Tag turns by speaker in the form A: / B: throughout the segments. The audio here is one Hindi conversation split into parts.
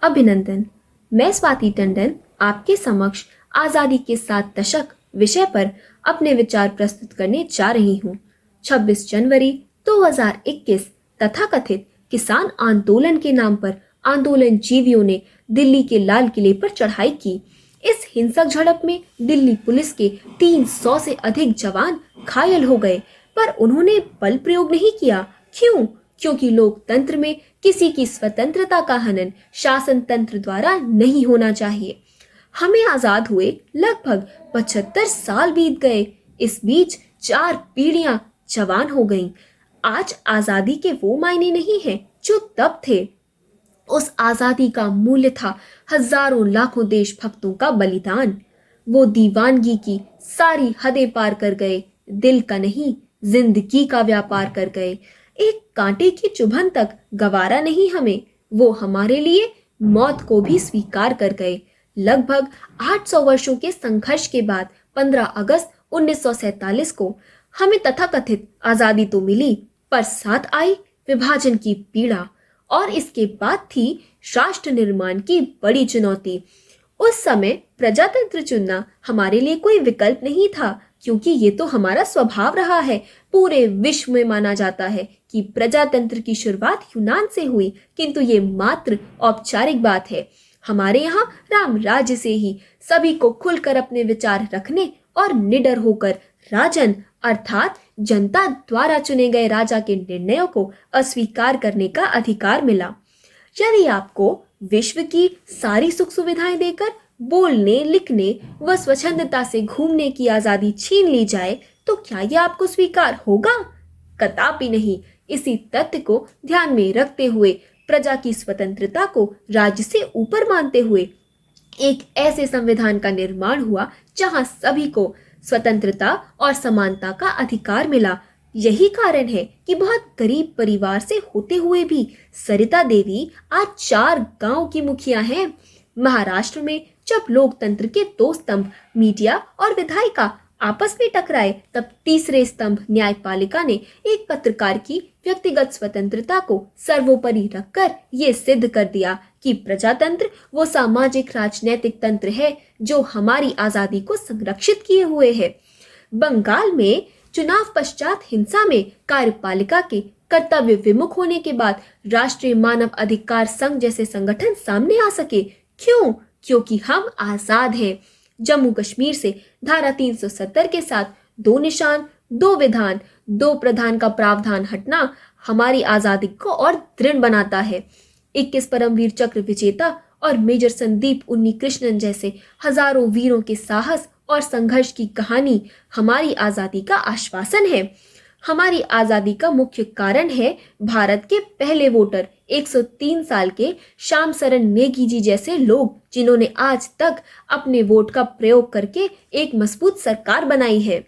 A: अभिनंदन। मैं स्वाति टंडन आपके समक्ष आज़ादी के 7 दशक विषय पर अपने विचार प्रस्तुत करने जा रही हूँ। 26 जनवरी 2021 तथाकथित किसान आंदोलन के नाम पर आंदोलन जीवियों ने दिल्ली के लाल किले पर चढ़ाई की। इस हिंसक झड़प में दिल्ली पुलिस के 300 से अधिक जवान घायल हो गए, पर उन्होंने बल प्रयोग नहीं किया। क्यों? क्योंकि लोकतंत्र में किसी की स्वतंत्रता का हनन शासन तंत्र द्वारा नहीं होना चाहिए। हमें आजाद हुए लगभग 75 साल बीत गए। इस बीच 4 पीढ़ियां जवान हो गईं। आज आजादी के वो मायने नहीं हैं जो तब थे। उस आजादी का मूल्य था हजारों लाखों देशभक्तों का बलिदान। वो दीवानगी की सारी हदें पार कर गए, दिल का नहीं जिंदगी का व्यापार कर गए। एक कांटे की चुभन तक गवारा नहीं हमें, वो हमारे लिए मौत को भी स्वीकार कर गए। लगभग 800 वर्षों के संघर्ष के बाद 15 अगस्त 1947 को हमें तथाकथित आजादी तो मिली, पर साथ आई विभाजन की पीड़ा, और इसके बाद थी राष्ट्र निर्माण की बड़ी चुनौती। उस समय प्रजातंत्र चुनना हमारे लिए कोई विकल्प नहीं था, क्योंकि ये तो हमारा स्वभाव रहा है। पूरे विश्व में माना जाता है कि प्रजातंत्र की शुरुआत यूनान से हुई, किंतु ये मात्र औपचारिक बात है। हमारे यहाँ राम राज्य से ही सभी को खुलकर अपने विचार रखने और निडर होकर राजन अर्थात जनता द्वारा चुने गए राजा के निर्णयों को अस्वीकार करने का अधिकार मिला। यदि आपको विश्व की सारी सुख सुविधाएं देकर बोलने, लिखने व स्वच्छंदता से घूमने की आजादी छीन ली जाए, तो क्या यह आपको स्वीकार होगा? कदापि नहीं। इसी तथ्य को ध्यान में रखते हुए, प्रजा की स्वतंत्रता को राज्य से ऊपर मानते हुए, एक ऐसे संविधान का निर्माण हुआ जहां सभी को स्वतंत्रता और समानता का अधिकार मिला। यही कारण है कि बहुत गरीब परिवार से होते हुए भी सरिता देवी आज 4 गांव की मुखिया हैं। महाराष्ट्र में जब लोकतंत्र के 2 स्तंभ मीडिया और विधायिका आपस में टकराए, तब तीसरे स्तंभ न्यायपालिका ने एक पत्रकार की व्यक्तिगत स्वतंत्रता को सर्वोपरि रखकर ये सिद्ध कर दिया कि प्रजातंत्र वो सामाजिक राजनैतिक तंत्र है जो हमारी आजादी को संरक्षित किए हुए है। बंगाल में चुनाव पश्चात हिंसा में कार्यपालिका के कर्तव्य विमुख होने के बाद राष्ट्रीय मानव अधिकार संघ जैसे संगठन सामने आ सके। क्यों? क्योंकि हम आजाद हैं। जम्मू कश्मीर से धारा 370 के साथ 2 निशान, 2 विधान, 2 प्रधान का प्रावधान हटना हमारी आजादी को और दृढ़ बनाता है। 21 परमवीर चक्र विजेता और मेजर संदीप उन्नीकृष्णन जैसे हजारों वीरों के साहस और संघर्ष की कहानी हमारी आजादी का आश्वासन है। हमारी आजादी का मुख्य कारण है भारत के पहले वोटर 103 साल के श्याम शरण नेगी जी जैसे लोग, जिन्होंने आज तक अपने वोट का प्रयोग करके एक मजबूत सरकार बनाई है।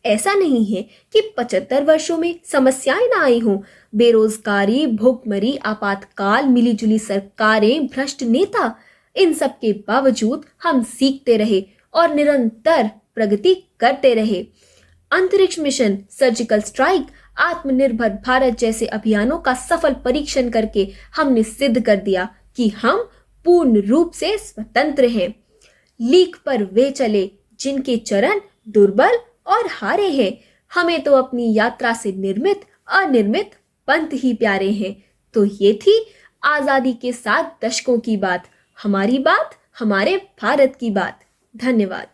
A: ऐसा नहीं है कि 75 वर्षों में समस्याएं ना आई हों। बेरोजगारी, भूखमरी, आपातकाल, मिलीजुली सरकारें, भ्रष्ट नेता, इन सब के बावजूद हम सीखते रहे और निरंतर प्रगति करते रहे। अंतरिक्ष मिशन, सर्जिकल स्ट्राइक, आत्मनिर्भर भारत जैसे अभियानों का सफल परीक्षण करके हमने सिद्ध कर दिया कि हम पूर्ण रूप से स्वतंत्र हैं। लीक पर वे चले जिनके चरण दुर्बल और हारे हैं। हमें तो अपनी यात्रा से निर्मित अनिर्मित पंथ ही प्यारे हैं। तो ये थी आजादी के 7 दशकों की बात, हमारी बात, हमारे भारत की बात। धन्यवाद।